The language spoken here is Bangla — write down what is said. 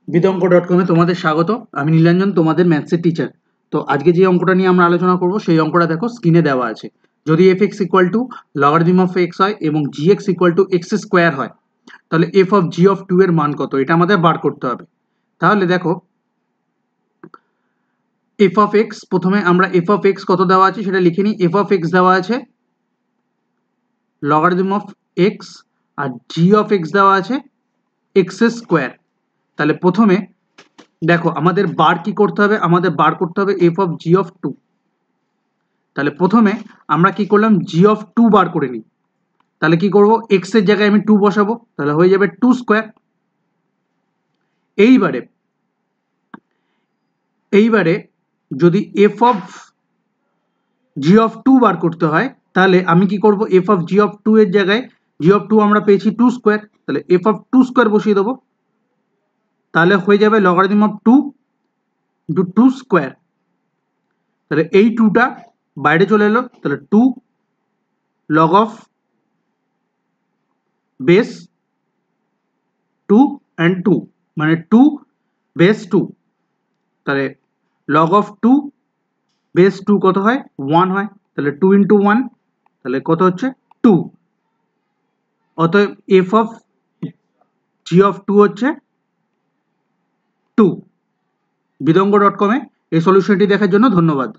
বিদঙ্গ.com-এ তোমাদের স্বাগত। আমি নীলাঞ্জন, তোমাদের ম্যাথসের টিচার। তো আজকে যে অঙ্কটা নিয়ে আমরা আলোচনা করব সেই অঙ্কটা দেখো স্ক্রিনে দেওয়া আছে। যদি f(x) = লগারিদম অফ x হয় এবং gx = x² হয়, তাহলে f of g of 2 এর মান কত, এটা আমাদের বার করতে হবে। তাহলে দেখো f of x, প্রথমে আমরা f of x কত দেওয়া আছে সেটা লিখে নিই। f of x দেওয়া আছে লগারিদম অফ x, আর g of x দেওয়া আছে x²। তাহলে প্রথমে দেখো আমাদের বার কি করতে হবে, আমাদের বার করতে হবে f of g of 2। তাহলে প্রথমে আমরা কি করলাম, g of 2 বার করে নিই। তাহলে কি করব, x এর জায়গায় আমি 2 বসাবো, তাহলে হয়ে যাবে 2²। এইবারে যদি f of g of 2 বার করতে হয়, তাহলে আমি কি করব, f of g of 2 এর জায়গায় g of 2 আমরা পেয়েছি 2², তাহলে f of 2² বসিয়ে দেবো। তাহলে হয়ে যাবে লগারিদম অফ 2 × 2²। তাহলে এই 2টা বাইরে চলে এলো, তাহলে 2 log of বেস 2 and 2 মানে 2 বেস 2। তাহলে log of 2 বেস 2 কত হয়, 1 হয়। তাহলে 2 × 1, তাহলে কত হচ্ছে 2। অতএব f of g of 2 হচ্ছে 2। বিদঙ্গ.com-এ এই সলিউশনটি দেখার জন্য ধন্যবাদ।